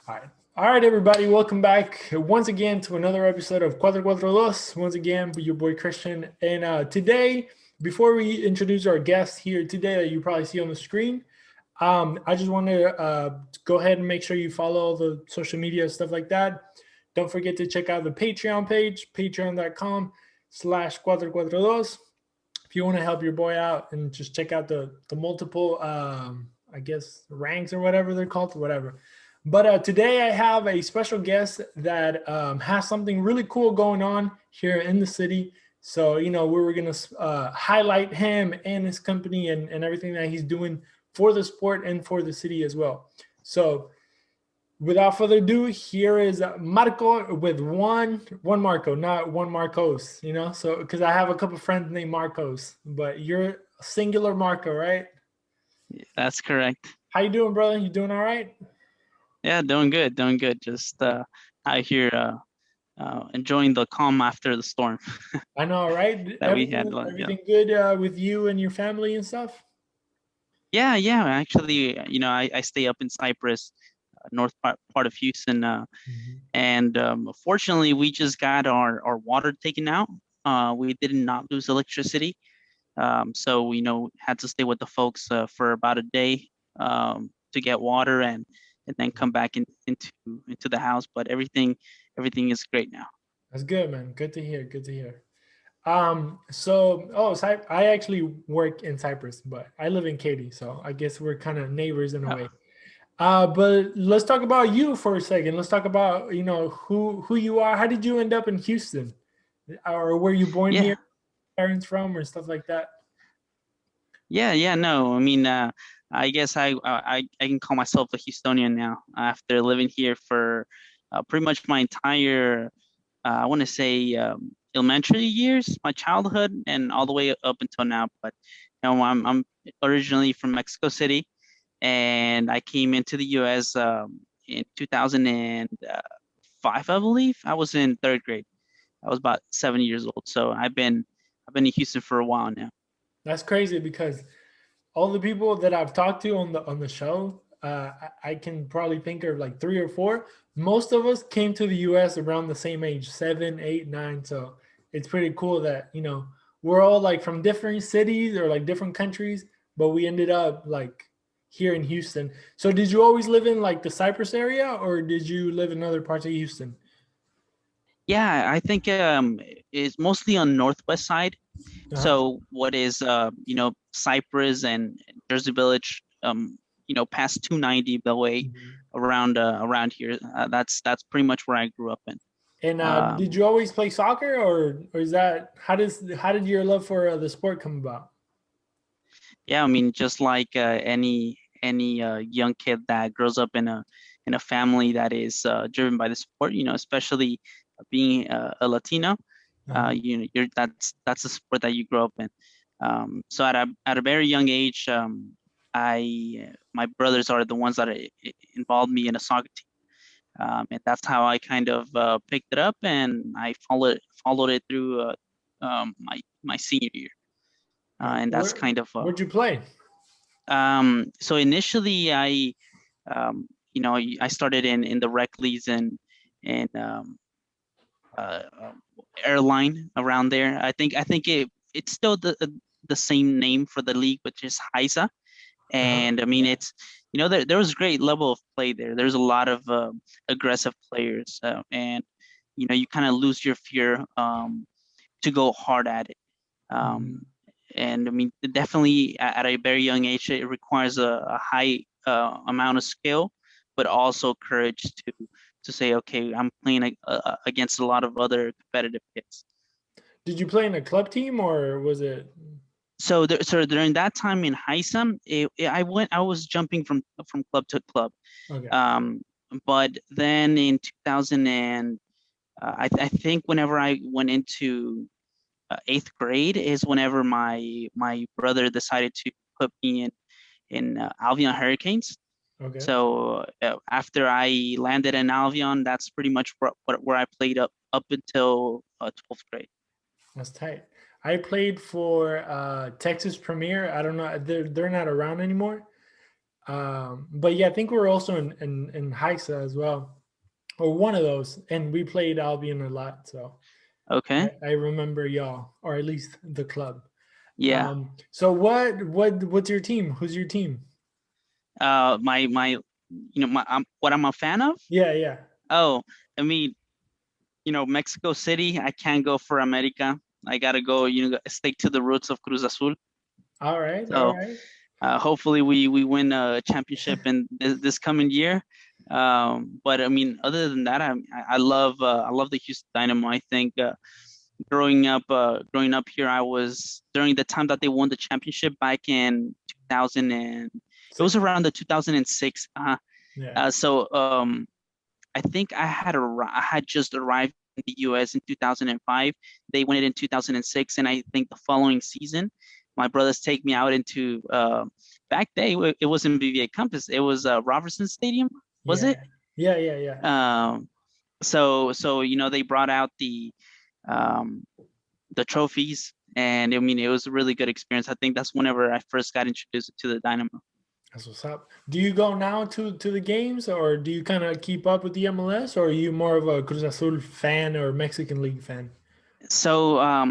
All right. All right, everybody. Welcome back once again to another episode of QuattroQuattroDos. Once again, with your boy Christian. And today, before we introduce our guest here today that you probably see on the screen, I just want to go ahead and make sure you follow the social media, stuff like that. Don't forget to check out the Patreon page, patreon.com/QuattroQuattroDos. If you want to help your boy out and just check out the multiple, I guess, ranks or whatever they're called, whatever. But today I have a special guest that has something really cool going on here in the city. So, we were going to highlight him and his company and everything that he's doing for the sport and for the city as well. So, without further ado, here is Marco with one Marco, not one Marcos, So, because I have a couple friends named Marcos, but you're singular Marco, right? Yeah, that's correct. How you doing, brother? You doing all right? Yeah, doing good, doing good. Just out here enjoying the calm after the storm I know, right? that we had. Yeah, Everything good with you and your family and stuff? yeah, yeah. Actually, I stay up in Cyprus, north part of Houston, Mhm. and fortunately, we just got our water taken out. We did not lose electricity, so we had to stay with the folks for about a day to get water and then come back into the house. But everything is great now. That's good, man. Good to hear. Good to hear. I actually work in Cyprus, but I live in Katy, so I guess we're kind of neighbors in a Oh, way. But let's talk about you for a second. Let's talk about, who you are. How did you end up in Houston? Or were you born yeah. here, parents from, or stuff like that? Yeah, yeah, no. I mean, I guess I can call myself a Houstonian now after living here for pretty much my entire I want to say elementary years, my childhood, and all the way up until now. But I'm originally from Mexico City, and I came into the U.S. In 2005, I believe. I was in third grade. I was about 7 years old, so I've been in Houston for a while now. That's crazy because all the people that I've talked to on the show, I can probably think of like three or four. Most of us came to the U.S. around the same age, 7, 8, 9. So it's pretty cool that we're all like from different cities or like different countries, but we ended up like here in Houston. So did you always live in like the Cypress area, or did you live in other parts of Houston? Yeah, I think it's mostly on northwest side. Uh-huh. So what is Cypress and Jersey Village, past 290 Beltway Mhm. around here. That's pretty much where I grew up in. And did Um, you always play soccer, or is that how did your love for the sport come about? yeah, I mean, just like any young kid that grows up in a family that is driven by the sport, especially being a Latino, Uh-huh. that's a sport that you grow up in. So at a very young age, I my brothers are the ones that involved me in a soccer team, and that's how I kind of picked it up, and I followed it through my senior year, Right. and that's kind of Where'd you play? so initially I started in the rec leagues and airline around there. I think it's still the same name for the league, which is HISA. Uh-huh. And I mean, Yeah. it's there was great level of play there. There's a lot of aggressive players, and you kind of lose your fear to go hard at it. Mhm. Um, and I mean, definitely at a very young age, it requires a high amount of skill, but also courage to say, okay, I'm playing against a lot of other competitive kids. Did you play in a club team, or was it? So during that time in Heisam, I was jumping from club to club. Okay. Um, but then in 2000 and I think whenever I went into eighth grade is whenever my brother decided to put me in Albion Hurricanes. Okay. So after I landed in Albion, that's pretty much where I played up until 12th grade. That's tight. I played for Texas Premier. I don't know. They're not around anymore. But yeah, I think we're also in Heisa as well, or one of those, and we played Albion a lot. So Okay. I remember y'all, or at least the club. Yeah. So what's your team? Who's your team? My what I'm a fan of. Yeah, yeah. Oh, I mean, Mexico City. I can't go for America. I gotta go. Stick to the roots of Cruz Azul. All right, all So right. hopefully we win a championship in this coming year. But I mean, other than that, I love the Houston Dynamo. I think growing up here, I was during the time that they won the championship back in 2000 and it was 6. around the 2006. Yeah. So I think I had just arrived in the US in 2005. They won it in 2006, and I think the following season, my brothers take me out into back day. It wasn't BVA Campus. It was Robertson Stadium. Was Yeah. it? Yeah, yeah, yeah. Um, so they brought out um, the trophies, and I mean it was a really good experience. I think that's whenever I first got introduced to the Dynamo. That's what's up. Do you go now to the games, or do you kind of keep up with the MLS, or are you more of a Cruz Azul fan or Mexican League fan? So I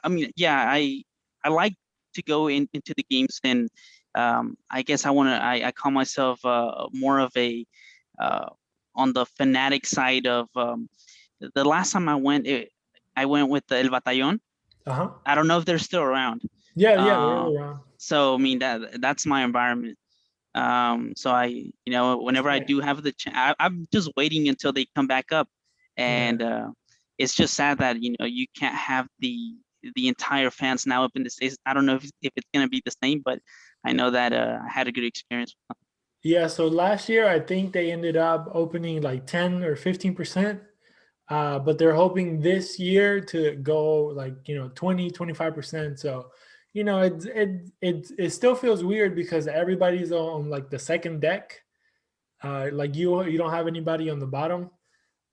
mean, yeah, I like to go into the games, and I guess I call myself more of a uh, on the fanatic side of the last time I went with the El Batallón. Uh-huh. I don't know if they're still around. Yeah, yeah, they're Uh, around. so I mean that's my environment. So That's whenever I tight. do have I'm just waiting until they come back up, and Yeah. it's just sad that you can't have the entire fans now up in the States. I don't know if it's gonna be the same, but I know that I had a good experience. Yeah, so last year I think they ended up opening like 10 or 15%. But they're hoping this year to go like 20, 25%. So it still feels weird because everybody's on like the second deck. Like you don't have anybody on the bottom.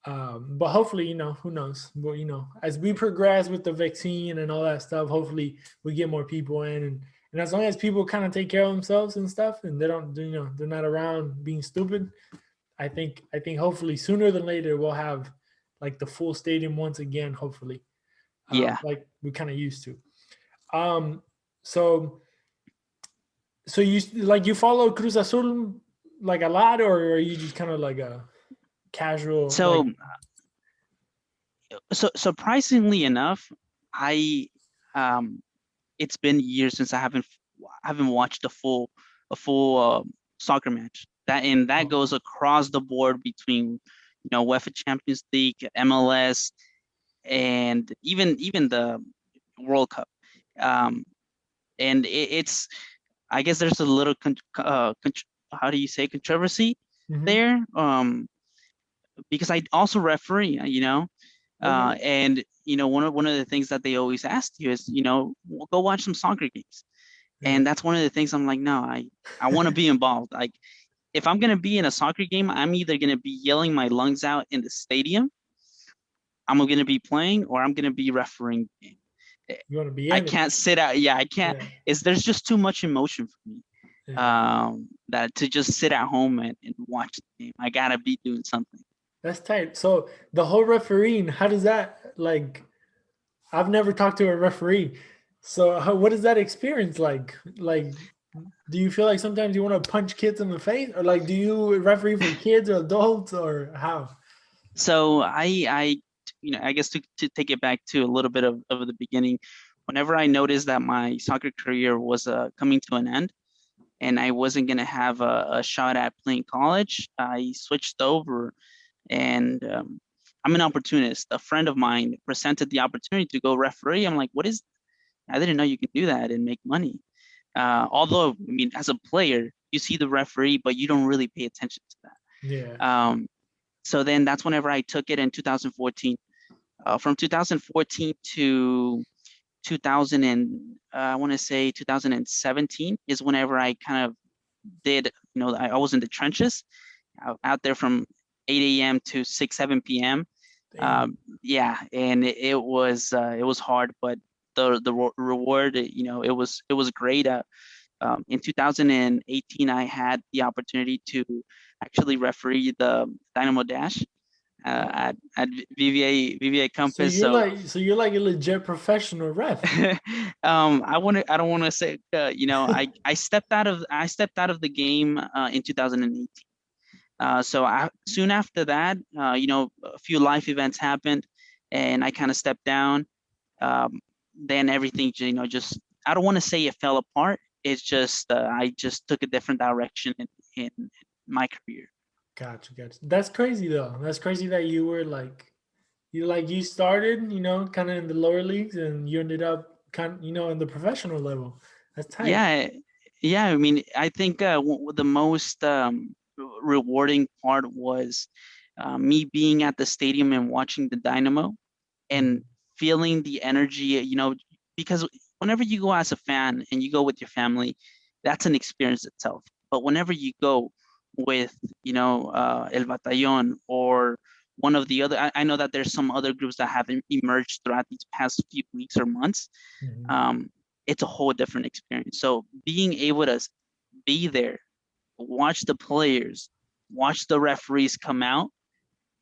But hopefully, who knows. But as we progress with the vaccine and all that stuff, hopefully we get more people in, and as long as people kind of take care of themselves and stuff, and they don't they're not around being stupid. I think hopefully sooner than later we'll have like the full stadium once again. Hopefully, Yeah. like we kind of used to. Um, so you follow Cruz Azul like a lot, or are you just kind of like a casual like? So surprisingly enough, I um it's been years since I haven't watched a full soccer match. That Oh, goes across the board between UEFA Champions League, MLS, and even the World Cup. Um, and it's I guess there's a little how do you say controversy mhm. there, because I also referee, Okay. and one of the things that they always ask you is, go watch some soccer games. Yeah. And that's one of the things I'm like, no, I want to be involved. Like if I'm gonna be in a soccer game, I'm either gonna be yelling my lungs out in the stadium, I'm gonna be playing, or I'm gonna be refereeing the game. You want to be I in it. can't sit out. Yeah, I can't. Yeah. There's just too much emotion for me. Yeah. That to just sit at home and watch the game. I gotta be doing something. That's tight. So the whole refereeing, how does that like? I've never talked to a referee. So what is that experience like? Like, do you feel like sometimes you want to punch kids in the face, or like, do you referee for kids or adults, or how? So I guess to take it back to a little bit of the beginning, whenever I noticed that my soccer career was coming to an end and I wasn't gonna have a shot at playing college, I switched over, and I'm an opportunist. A friend of mine presented the opportunity to go referee. I'm like, what is? I didn't know you can do that and make money. Although, I mean, as a player, you see the referee, but you don't really pay attention to Yeah. that. So then that's whenever I took it in 2014. From 2014 to 2000 and I want to say 2017 is whenever I kind of did, I was in the trenches out there from 8 a.m. to 6, 7 p.m. Damn. Yeah, and it was hard, but the reward, it was great. In 2018, I had the opportunity to actually referee the Dynamo Dash at VVA So Compass. you're So like so you're like a legit professional ref. I don't want to say, I stepped out of the game in 2018. Soon after that, a few life events happened, and I kind of stepped down. Then everything, just, I don't want to say it fell apart. It's just I just took a different direction in my career. Gotcha, gotcha. That's crazy though. That's crazy that you were like you started, kind of in the lower leagues and you ended up in the professional level. That's tight. Yeah, yeah. I mean, I think the most rewarding part was me being at the stadium and watching the Dynamo and Mhm. feeling the energy, because whenever you go as a fan and you go with your family, that's an experience itself. But whenever you go with, El Batallón or one of the other, I know that there's some other groups that have emerged throughout these past few weeks or months. Mhm. Um, it's a whole different experience. So being able to be there, watch the players, watch the referees come out,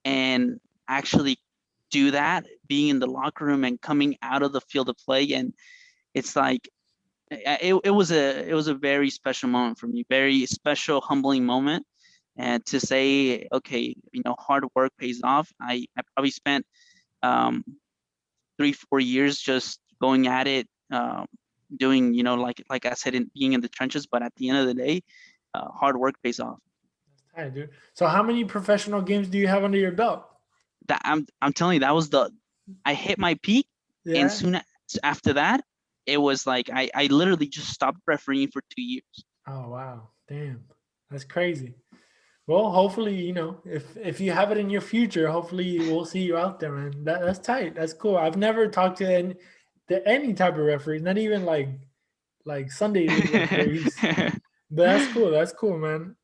and actually do that, being in the locker room and coming out of the field of play, and it's like it was a very special moment for me, very special, humbling moment, and to say, okay, hard work pays off. I probably spent um 3 4 years just going at it, doing, like I said, in being in the trenches, but at the end of the day, hard work pays off. That's tight, dude. So how many professional games do you have under your belt? That I'm telling you, that was the I hit my peak, and Yeah. after that, it was like I literally just stopped refereeing for 2 years. Oh wow. Damn. That's crazy. Well, hopefully, if you have it in your future, hopefully we'll see you out there, man. That's tight. That's cool. I've never talked to any type of referees, not even like Sunday league referees. But that's cool. That's cool, man.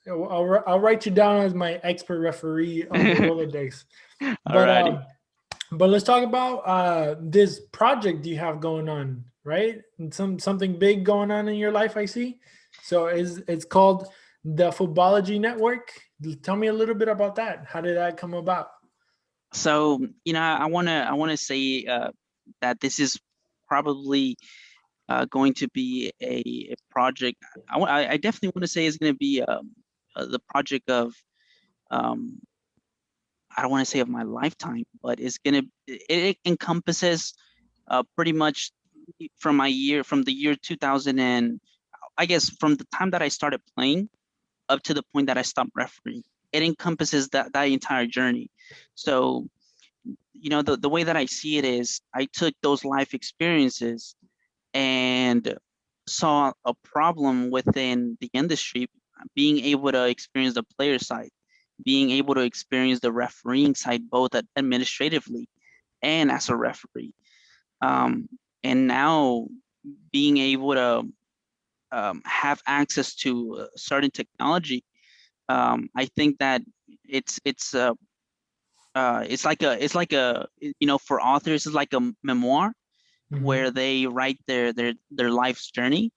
I'll write you down as my expert referee on the Rolodex. But Alrighty. um, but let's talk about this project you have going on, right? And something big going on in your life, I see. So it's called the Futbology Network. Tell me a little bit about that. How did that come about? So, I wanna say that this is probably going to be a project. I definitely want to say it's going to be the project of, um, I don't want to say of my lifetime, but it encompasses pretty much from the year 2000, and I guess from the time that I started playing up to the point that I stopped refereeing. It encompasses that entire journey. So, the way that I see it is I took those life experiences and saw a problem within the industry, being able to experience the player side, being able to experience the refereeing side, both administratively and as a referee. Um, and now being able to have access to certain technology, I think that it's for authors, it's like a memoir Hmm. where they write their life's journey.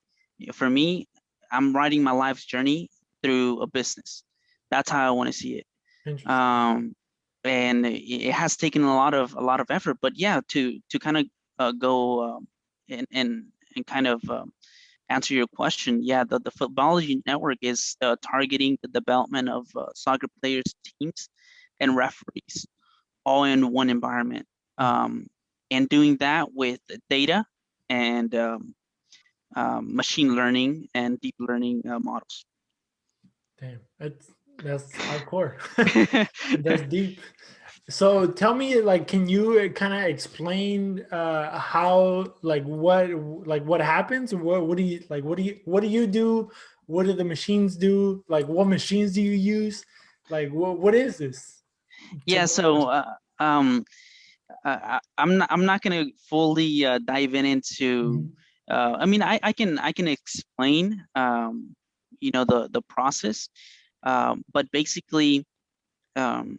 For me, I'm writing my life's journey through a business. That's how I want to see it. Interesting. Um, and it has taken a lot of effort, but yeah, to kind of go and kind of answer your question, yeah, the Footballogy Network is targeting the development of soccer players, teams, and referees all in one environment. Um, and doing that with data and machine learning and deep learning models. Damn, that's hardcore. That's deep. So tell me, like, can you kind of explain how, what happens? What do you like? What do you do? What do the machines do? Like, what machines do you use? Like, what is this Yeah, technology? so I'm not gonna fully dive into. Mhm. I mean, I can explain the process, but basically, um,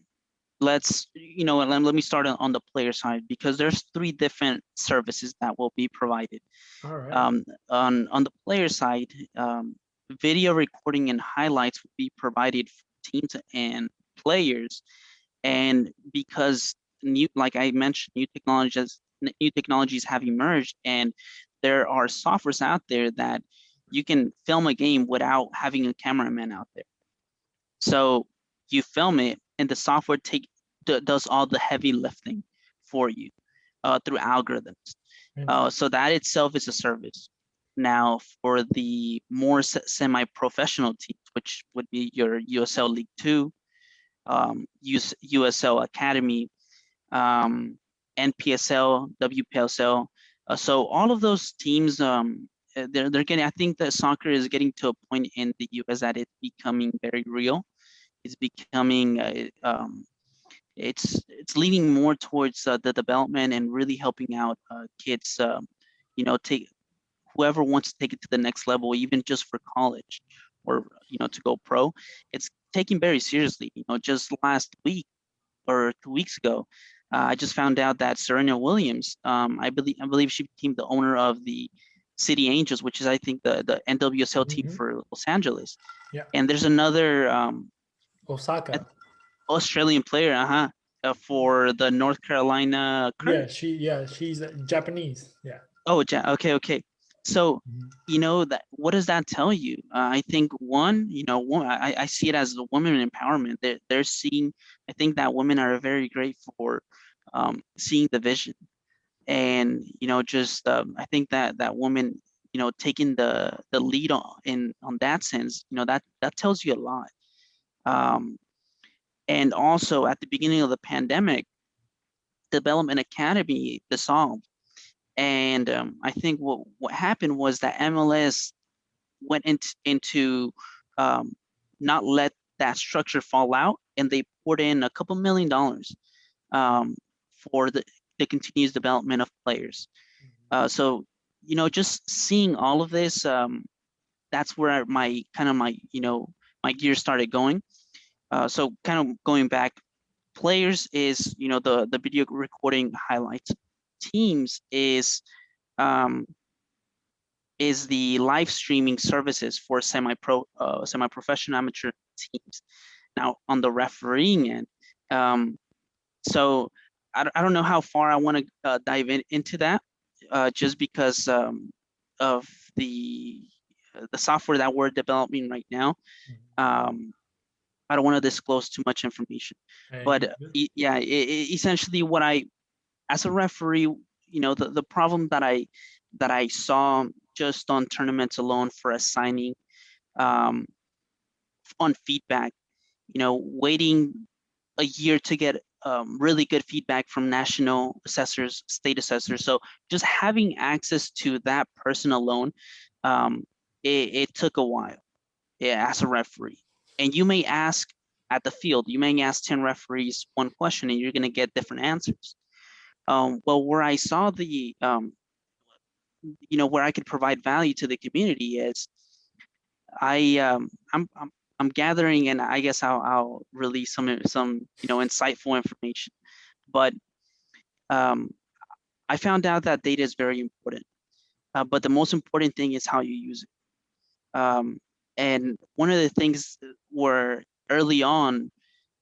let's, let me start on the player side, because there's three different services that will be provided. All right. On the player side, video recording and highlights will be provided for teams and players. And because like I mentioned, new technologies have emerged, and there are softwares out there that you can film a game without having a cameraman out there. So you film it, and the software does all the heavy lifting for you through algorithms. So that itself is a service. Now, for the more semi-professional teams, which would be your USL League Two, USL Academy, NPSL, WPSL. So all of those teams, they're getting. I think that soccer is getting to a point in the U.S. that it's becoming very real. It's becoming it's leaning more towards the development and really helping out kids. Take whoever wants to take it to the next level, even just for college, or to go pro. It's taken very seriously. Just last week or 2 weeks ago, I just found out that Serena Williams, I believe she became the owner of the City Angels, which is, I think, the NWSL team for Los Angeles. Yeah. And there's another Osaka. Australian player, for the North Carolina Curse. She's Japanese. Yeah. Oh, okay. So, that what does that tell you? I think I see it as the women empowerment. They're seeing. I think that women are very great for seeing the vision, and just I think that women, taking the lead on that sense, that tells you a lot. Um, and also at the beginning of the pandemic, Development Academy dissolved. And I think what happened was that MLS went into not let that structure fall out, and they poured in a couple $1 million for the continuous development of players. So just seeing all of this, that's where my gears started going. So kind of going back, players is the video recording highlights. Teams is the live streaming services for semi-professional amateur teams. Now, on the refereeing end, so I don't know how far I want to dive into that, just because of the software that we're developing right now. I don't want to disclose too much information, but essentially, as a referee, the problem that I saw just on tournaments alone for assigning on feedback, waiting a year to get really good feedback from national assessors, state assessors. So just having access to that person alone, it took a while, as a referee. And you may ask at the field, you may ask 10 referees one question, and you're going to get different answers. Well, where I saw where I could provide value to the community is I'm gathering, and I guess I'll release some insightful information. But I found out that data is very important, but the most important thing is how you use it. And one of the things were early on,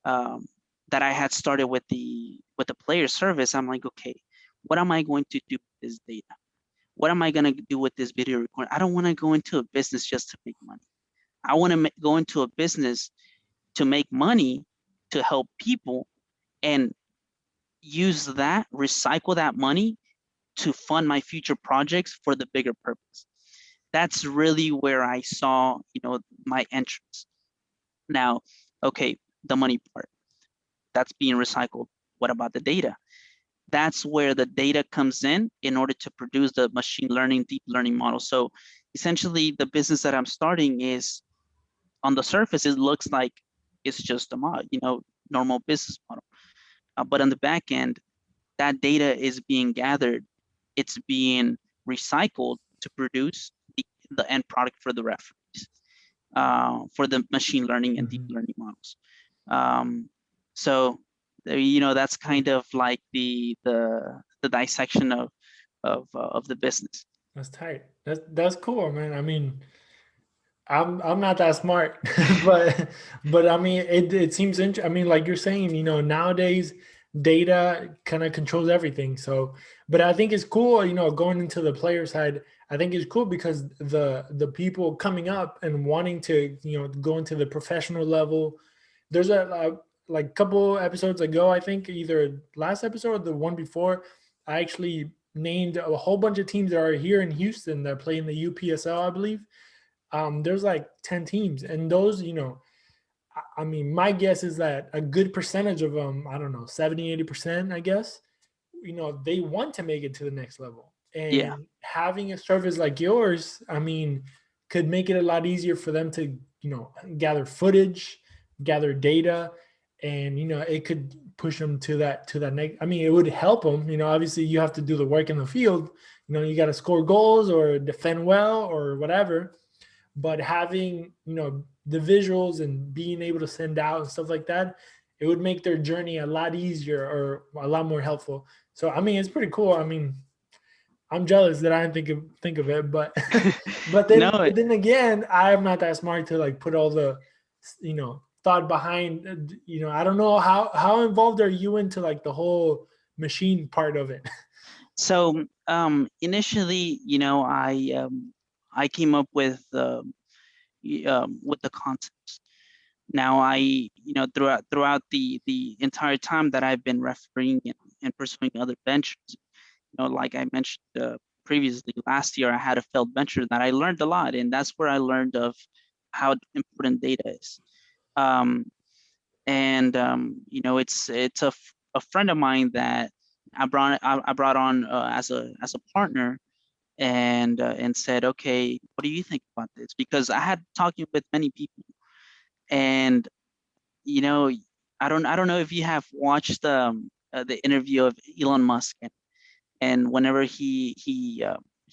that I had started with the player service. I'm like, okay, what am I going to do with this data? What am I going to do with this video recording? I don't want to go into a business just to make money. I want to go into a business to make money, to help people, and recycle that money to fund my future projects for the bigger purpose. That's really where I saw, my entrance. Now, okay, the money part, that's being recycled. What about the data? That's where the data comes in order to produce the machine learning, deep learning model. So essentially, the business that I'm starting is, on the surface, it looks like it's just a normal business model. But on the back end, that data is being gathered. It's being recycled to produce the end product for the referees, for the machine learning and deep learning models. So That's kind of like the dissection of the business. That's tight. That's cool, man. I mean, I'm not that smart, but I mean it seems I mean, like you're saying, nowadays data kind of controls everything. So, but I think it's cool, going into the player side. I think it's cool because the people coming up and wanting to go into the professional level. There's a like couple episodes ago, I think either last episode or the one before, I actually named a whole bunch of teams that are here in Houston that play in the UPSL, I believe. There's like 10 teams, and those, I mean, my guess is that a good percentage of them, I don't know, 70-80%, I guess, they want to make it to the next level. Yeah. And having a service like yours, I mean, could make it a lot easier for them to, gather footage, gather data, and, it could push them to that next. I mean, it would help them, obviously you have to do the work in the field, you got to score goals or defend well or whatever, but having the visuals and being able to send out and stuff like that, it would make their journey a lot easier or a lot more helpful. So I mean, it's pretty cool. I mean, I'm jealous that I didn't think of it, but No, but then again, I'm not that smart to like put all the thought behind. I don't know how involved are you into like the whole machine part of it. so initially, I came up with the concepts. Now throughout the entire time that I've been refereeing and pursuing other ventures, like I mentioned previously, last year I had a failed venture that I learned a lot, and that's where I learned of how important data is. Um, and it's a friend of mine that I brought on as a partner, and said, okay, what do you think about this? Because I had talking with many people, and you know, I don't know if you have watched the interview of Elon Musk, and whenever he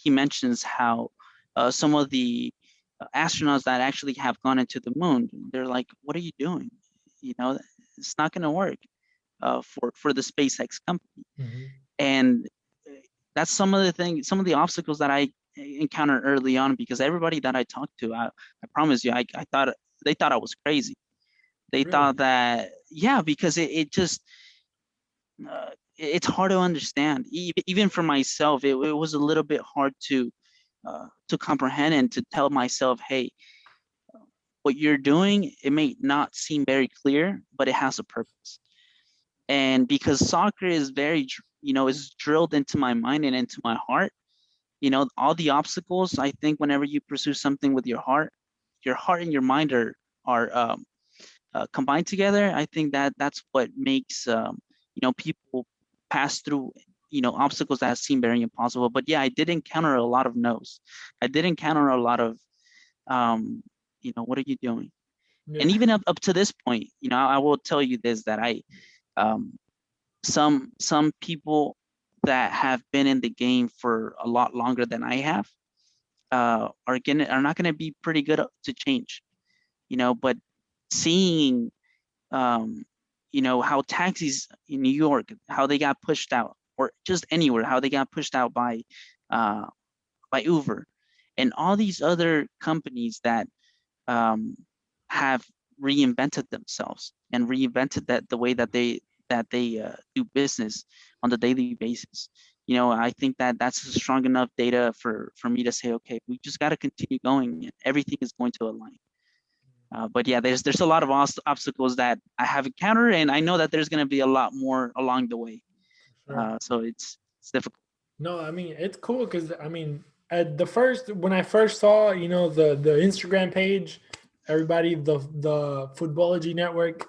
mentions how some of the astronauts that actually have gone into the moon, they're like, "What are you doing? You know, it's not going to work for the SpaceX company." Mhm. And that's some of the obstacles that I encountered early on, because everybody that I talked to, I promise you, I thought they thought I was crazy. They thought Really? that, yeah, because it just it's hard to understand. Even for myself, it was a little bit hard to comprehend and to tell myself, hey, what you're doing, it may not seem very clear, but it has a purpose. And because soccer is is drilled into my mind and into my heart, all the obstacles, I think whenever you pursue something with your heart and your mind are combined together. I think that that's what makes people pass through obstacles that seem very impossible. But yeah, I did encounter a lot of no's. I did encounter a lot of what are you doing? And Yeah. even up to this point, I will tell you this, that I um, some people that have been in the game for a lot longer than I have are not gonna be pretty good to change. But seeing um, how taxis in New York, how they got pushed out, or just anywhere, how they got pushed out uh, by Uber, and all these other companies that um, have reinvented themselves and reinvented the way that they do business on the daily basis. I think that that's a strong enough data for me to say, okay, we just got to continue going, and everything is going to align. But yeah, there's a lot of obstacles that I have encountered, and I know that there's going to be a lot more along the way. Sure. So it's difficult. No, I mean it's cool because I mean at the first when I first saw the Instagram page, everybody the Futbology Network,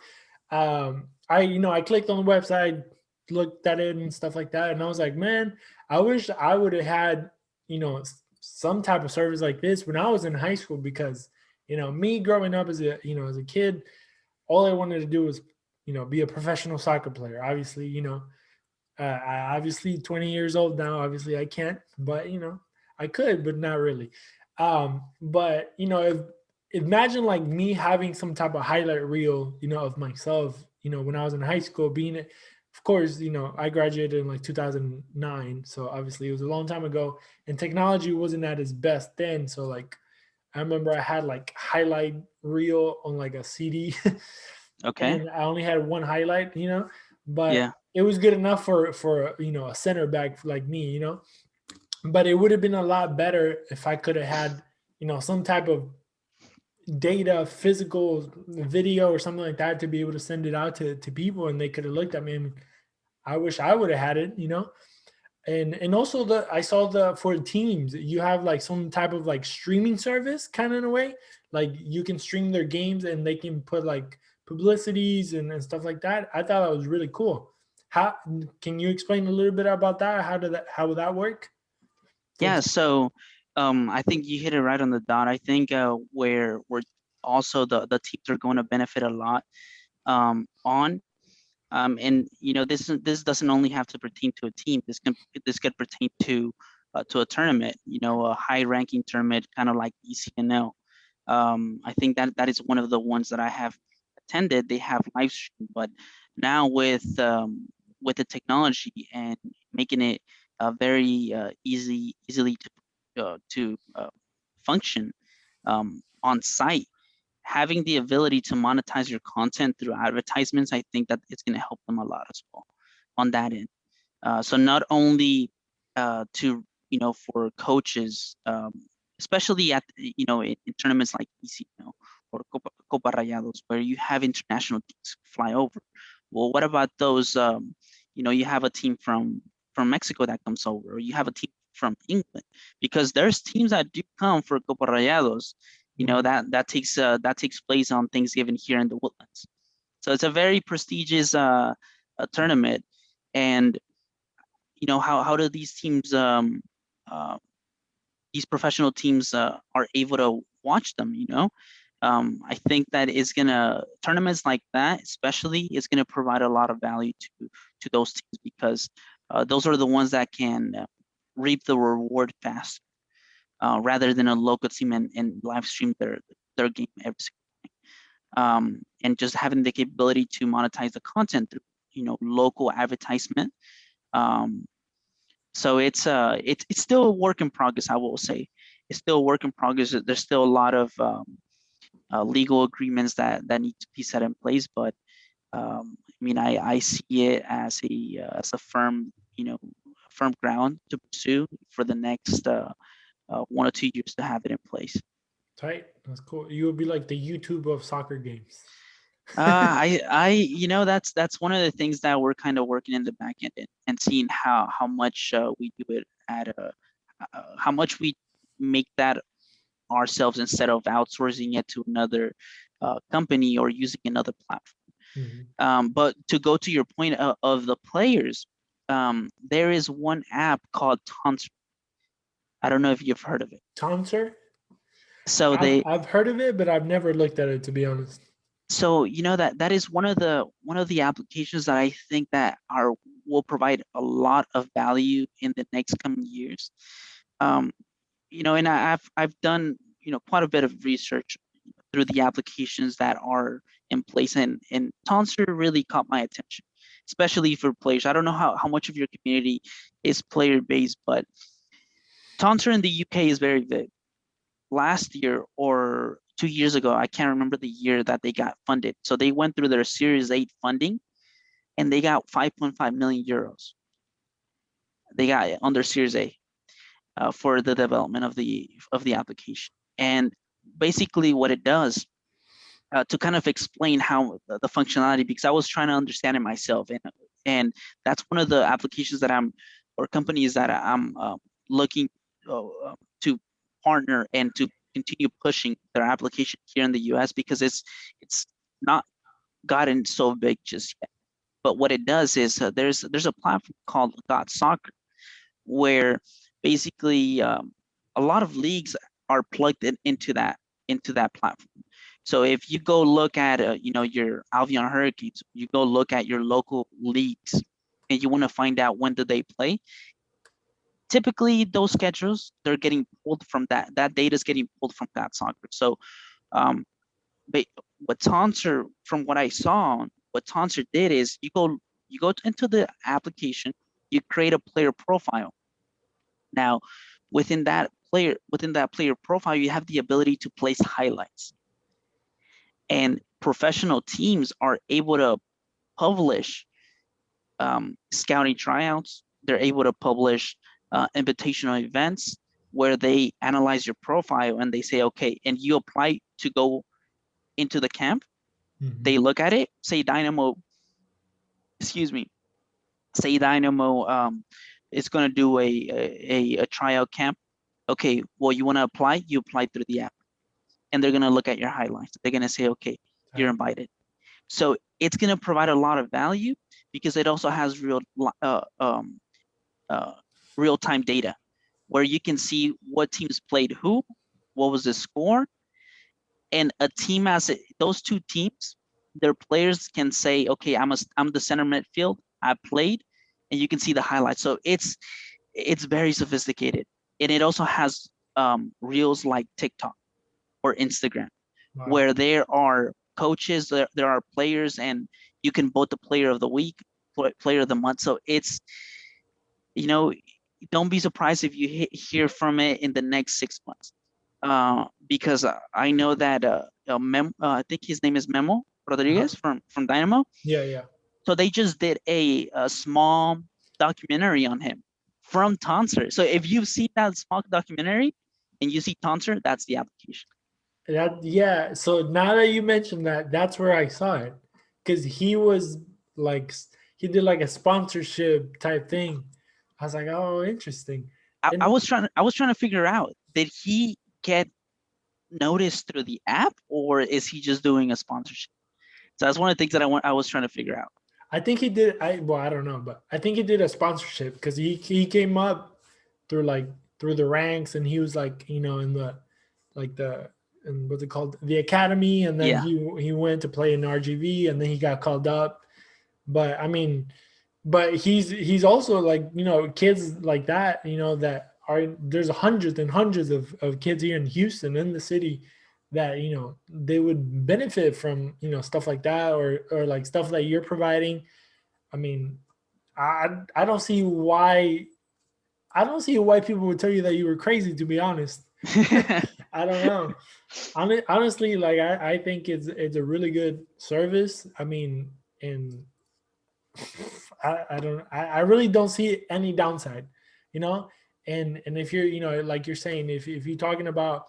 I clicked on the website, looked at it and stuff like that, and I was like, man, I wish I would have had some type of service like this when I was in high school because me growing up as a kid, all I wanted to do was be a professional soccer player. Obviously, I obviously 20 years old now. Obviously, I can't, but I could, but not really. But if imagine like me having some type of highlight reel, of myself, when I was in high school, of course, I graduated in like 2009. So obviously it was a long time ago, and technology wasn't at its best then. So like, I remember I had like highlight reel on like a CD Okay. and I only had one highlight, but Yeah. it was good enough for a center back like me, but it would have been a lot better if I could have had, some type of data, physical video or something like that to be able to send it out to people and they could have looked at me. And I wish I would have had it, and also I saw for teams, you have like some type of like streaming service kind of in a way, like you can stream their games and they can put like publicities and stuff like that. I thought that was really cool. How can you explain a little bit about that? How would that work for Yeah, so I think you hit it right on the dot. I think where also the teams are going to benefit a lot on and this doesn't only have to pertain to a team. This could pertain to a tournament, a high ranking tournament, kind of like ECNL. I think that is one of the ones that I have attended. They have live stream, but now with the technology and making it very easily to function on site, having the ability to monetize your content through advertisements, I think that it's going to help them a lot as well on that end. So not only for coaches, especially in tournaments like ECNO or Copa Rayados, where you have international teams fly over. Well, what about those? You have a team from Mexico that comes over, or you have a team from England, because there's teams that do come for Copa Rayados. Mhm. That takes place on Thanksgiving here in the Woodlands. So it's a very prestigious tournament, and how do uh, these professional teams are able to watch them, I think that is gonna tournaments like that especially is gonna provide a lot of value to those teams, because those are the ones that can reap the reward fast, rather than a local team and live stream their game every single and just having the capability to monetize the content through local advertisement. um, so it's still a work in progress, I will say. It's still a work in progress. There's still a lot of legal agreements that need to be set in place, but I mean, I see it as a firm ground to pursue for the next 1 or 2 years to have it in place. Tight. That's cool. You would be like the YouTube of soccer games. That's one of the things that we're kind of working in the back end and seeing how much we do it how much we make that ourselves instead of outsourcing it to another company or using another platform. Mhm. But to go to your point of the players, there is one app called Taunter. I don't know if you've heard of it. Taunter? So I've heard of it, but I've never looked at it to be honest. that is one of the applications that I think that are will provide a lot of value in the next coming years. Um, and I've done quite a bit of research through the applications that are in place, and Tonsor really caught my attention, especially for players. I don't know how much of your community is player based, but Tonsor in the UK is very big. Last year or 2 years ago, I can't remember the year that they got funded. So they went through their Series 8 funding and they got 5.5 million euros. They got it on their Series A for the development of the application. And basically, what it does, to kind of explain how the functionality, because I was trying to understand it myself, and that's one of the applications that or companies that I'm looking to partner and to continue pushing their application here in the U.S., because it's not gotten so big just yet. But what it does is there's a platform called Got Soccer, where basically a lot of leagues are plugged into that platform. So if you go look at your Albion Hurricanes, you go look at your local leagues, and you want to find out when do they play. Typically, those schedules, they're getting pulled from that data is getting pulled from that soccer. So um, but what Taunter, from what I saw, what Taunter did is you go into the application, you create a player profile. Now, within that player profile, you have the ability to place highlights, and professional teams are able to publish scouting tryouts. They're able to publish invitational events where they analyze your profile and they say, okay, and you apply to go into the camp. They look at it, say Dynamo, excuse me, say Dynamo is going to do a tryout camp. Okay, well, you want to apply, you apply through the app, and they're going to look at your highlights. They're going to say, okay, you're invited. So it's going to provide a lot of value because it also has real-time data where you can see what teams played who, what was the score, and a team those two teams, their players can say, okay, I'm the center midfield, I played, and you can see the highlights. So it's very sophisticated, and it also has reels like TikTok or Instagram, where there are coaches, there are players, and you can vote the player of the week, player of the month. So it's, don't be surprised if you hear from it in the next 6 months, because I know that I think his name is Memo Rodriguez from Dynamo. Yeah. So they just did a small documentary on him from Taunter. So if you've seen that small documentary and you see Taunter, that's the application. Yeah. So now that you mentioned that, that's where I saw it, because he was like, he did like a sponsorship type thing. I was like, oh, interesting. I was trying to figure out, did he get noticed through the app, or is he just doing a sponsorship? So that's one of the things that I was trying to figure out. I think he did. I don't know, but I think he did a sponsorship because he came up through the ranks, and he was like, in the and what's it called, the academy, and then he went to play in RGV, and then he got called up. But I mean, but he's also like, kids like that, that are, there's hundreds and hundreds of kids here in Houston, in the city, that they would benefit from stuff like that, or like stuff that you're providing. I mean, I don't see why people would tell you that you were crazy, to be honest. I don't know. Honestly, like I think it's a really good service. I mean, and I really don't see any downside, and if you're, like you're saying, if you're talking about,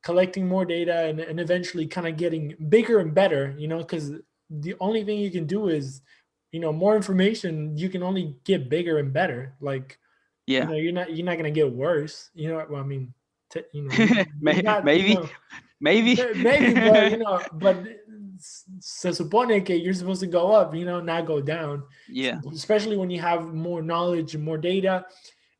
collecting more data, and eventually kind of getting bigger and better, because the only thing you can do is, more information, you can only get bigger and better. Like, you're not going to get worse, well, I mean, maybe, but se supone que you're supposed to go up, not go down. Yeah. Especially when you have more knowledge and more data,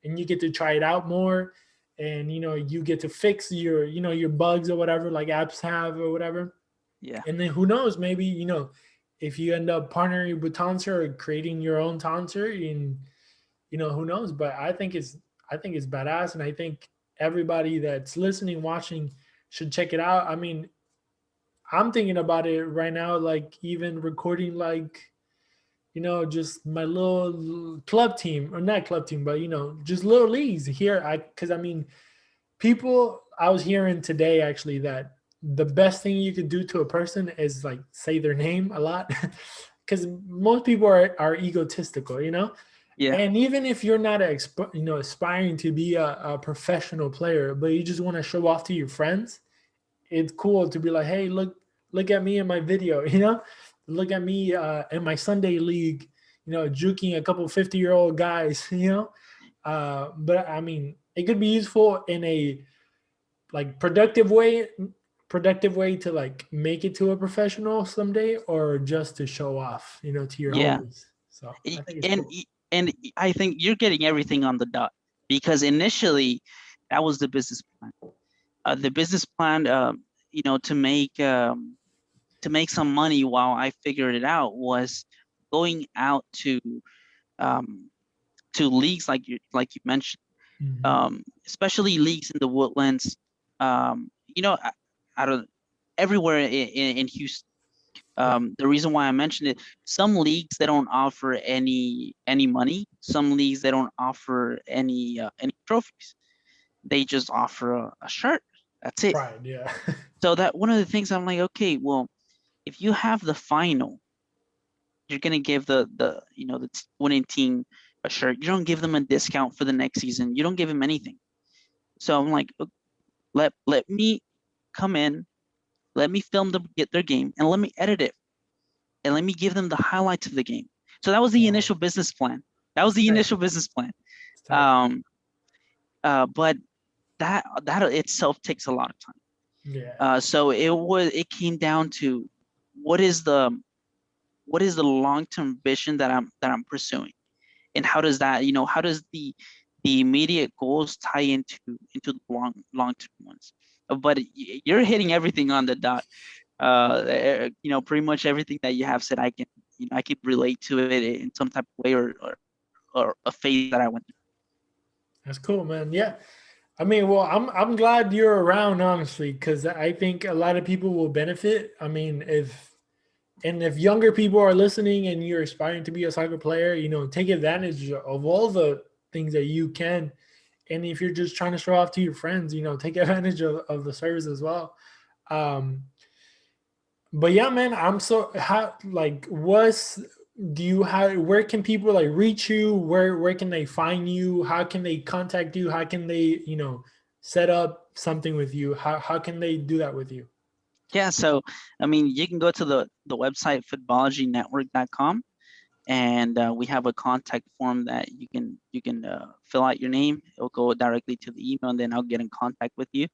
and you get to try it out more, and you get to fix your your bugs or whatever, like apps have or whatever. Yeah. And then who knows, maybe if you end up partnering with Taunter or creating your own Taunter, and who knows. But I think it's badass, and I think everybody that's listening, watching, should check it out. I mean, I'm thinking about it right now, like even recording, like, just my little club team, or not club team, but just little leagues here. Because I mean, I was hearing today actually that the best thing you could do to a person is like say their name a lot, because most people are egotistical, Yeah. And even if you're not aspiring to be a professional player, but you just want to show off to your friends, it's cool to be like, hey, look at me in my video, look at me in my Sunday league, juking a couple 50-year-old guys, but I mean, it could be useful in a like productive way to like make it to a professional someday, or just to show off, to your homies. So I think it's cool. And I think you're getting everything on the dot, because initially that was the business plan. The business plan, to make some money while I figured it out, was going out to leagues like you mentioned, especially leagues in the Woodlands, I don't everywhere in Houston. The reason why I mentioned it, some leagues they don't offer any money. Some leagues they don't offer any trophies. They just offer a shirt. That's it. Right. Yeah. So that one of the things I'm like, okay, well, if you have the final, you're gonna give the winning team a shirt. You don't give them a discount for the next season. You don't give them anything. So I'm like, let me come in, let me film them get their game, and let me edit it, and let me give them the highlights of the game. So that was the Wow. initial business plan. That was the Right. initial business plan. It's tight. Um, but that itself takes a lot of time. Yeah. So it came down to what is the long-term vision that I'm pursuing, and how does that, how does the immediate goals tie into the long-term ones. But you're hitting everything on the dot. Pretty much everything that you have said, I can relate to it in some type of way, or a phase that I went through. That's cool, man. Yeah. I mean, well, I'm glad you're around, honestly, because I think a lot of people will benefit. I mean, if younger people are listening and you're aspiring to be a soccer player, take advantage of all the things that you can. And if you're just trying to show off to your friends, take advantage of the service as well. Um, but yeah, man, I'm so how like what's do you have where can people like reach you? Where can they find you? How can they contact you? How can they, set up something with you? How can they do that with you? Yeah, so I mean, you can go to the website futbologynetwork.com, and we have a contact form that you can fill out your name. It'll go directly to the email, and then I'll get in contact with you.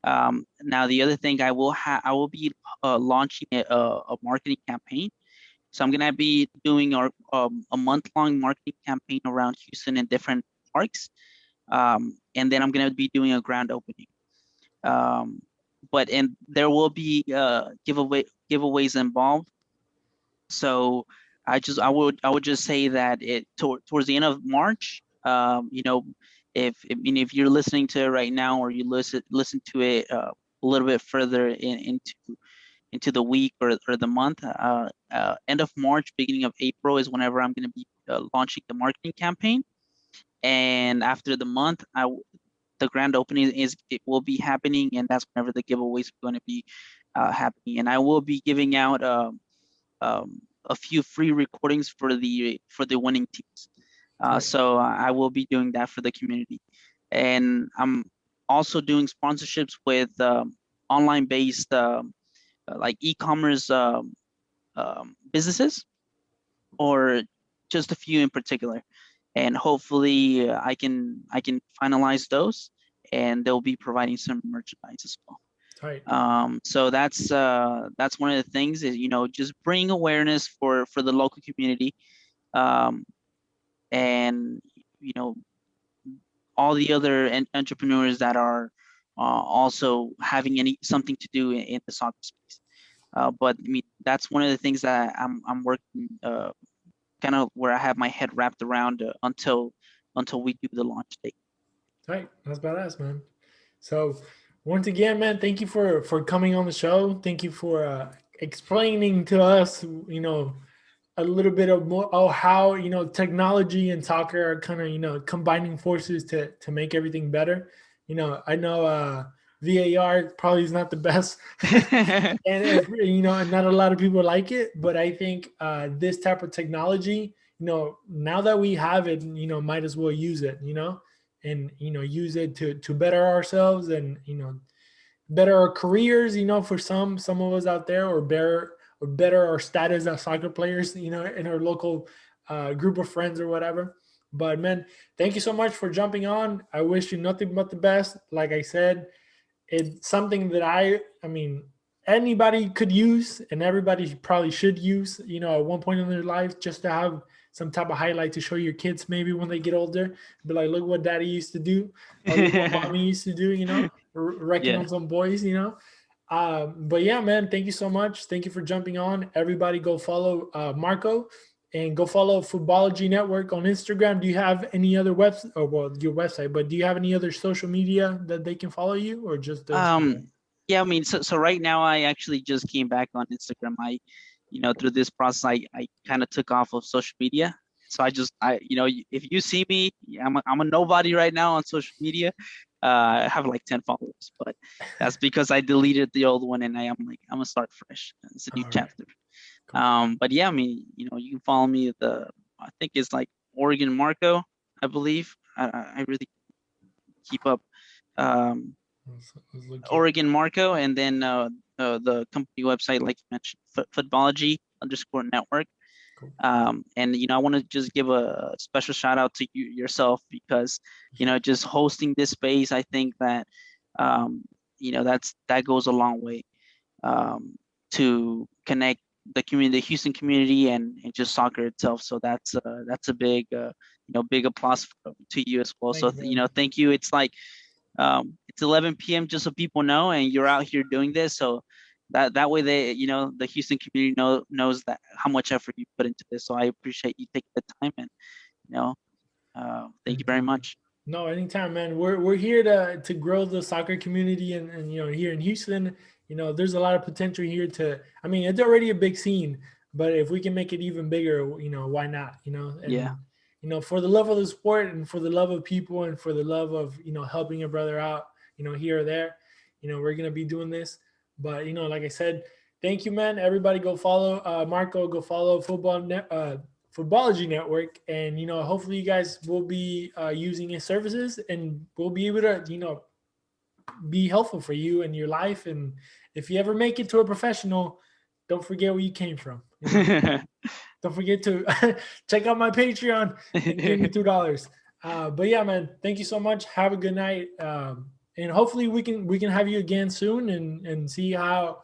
Now, the other thing, I will be launching a marketing campaign. So I'm gonna be doing a month-long marketing campaign around Houston in different parks, and then I'm gonna be doing a grand opening. Um, and there will be giveaways involved. So I would just say that towards the end of March, if you're listening to it right now, or you listen to it a little bit further into the week, or the month, end of March, beginning of April is whenever I'm going to be launching the marketing campaign. And after the month, the grand opening it will be happening, and that's whenever the giveaways are going to be happening. And I will be giving out a few free recordings for the winning teams. Right. So I will be doing that for the community, and I'm also doing sponsorships with online based like e-commerce businesses, or just a few in particular. And hopefully I can finalize those, and they'll be providing some merchandise as well. Right. So that's one of the things is, just bring awareness for the local community, um, and you know all the other entrepreneurs that are also having something to do in the soccer space. But I mean, that's one of the things that I'm working kind of where I have my head wrapped around until we do the launch date. Right. That's badass, man. So once again, man, thank you for coming on the show. Thank you for explaining to us, a little bit of more how technology and soccer are kind of combining forces to make everything better. I know VAR probably is not the best, and not a lot of people like it, but I think this type of technology, now that we have it, might as well use it, and use it to better ourselves, and better our careers, for some of us out there, or better our status as soccer players, in our local group of friends or whatever. But man, thank you so much for jumping on. I wish you nothing but the best. Like I said, it's something that I mean, anybody could use, and everybody probably should use, at one point in their life, just to have some type of highlight to show your kids maybe when they get older. Be like, look what daddy used to do, or look what mommy used to do, wrecking Yeah. on some boys. But yeah, man, thank you so much. Thank you for jumping on. Everybody go follow Marco, and go follow Futbology Network on Instagram. Do you have any other your website, but do you have any other social media that they can follow you, or just the Um, Instagram? Yeah, I mean, so right now I actually just came back on Instagram. Through this process, I kind of took off of social media. So if you see me, I'm a nobody right now on social media. I have like 10 followers, but that's because I deleted the old one and I'm gonna start fresh. It's a new All right, chapter. cool. But yeah, I mean, you can follow me at I think it's like Oregon Marco, I believe. I really keep up. Um, Let's look here. Oregon Marco, and then the company website, like you mentioned, Futbology_Network. Cool. And I want to just give a special shout out to you yourself because Sure. just hosting this space, I think that um, that goes a long way to connect the community, the Houston community, and just soccer itself. So that's a big big applause to you as well. Thank So you very much. thank you. It's like it's 11 p.m. just so people know, and you're out here doing this. So that way they, the Houston community knows that how much effort you put into this. So I appreciate you taking the time, and you know, thank you very Anytime, man. much. No, anytime, man. We're here to grow the soccer community, and here in Houston, there's a lot of potential here to. I mean, it's already a big scene, but if we can make it even bigger, why not? Yeah, And for the love of the sport and for the love of people and for the love of helping your brother out, here or there, we're gonna be doing this. But like I said, thank you, man. Everybody, go follow Marco. Go follow Futbology Network, and hopefully you guys will be using his services, and we'll be able to be helpful for you in your life. And if you ever make it to a professional, don't forget where you came from. Don't forget to check out my Patreon and give me $2. But yeah, man, thank you so much. Have a good night, and hopefully we can have you again soon, and see how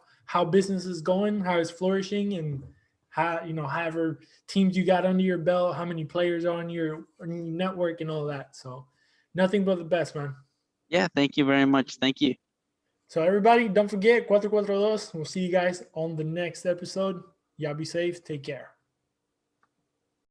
business is going, how it's flourishing, and how however teams you got under your belt, how many players are on your network, and all that. So nothing but the best, man. yeah. Thank you very much. Thank you. So everybody, don't forget QuattroQuattroDos. We'll see you guys on the next episode. Y'all be safe. Take care.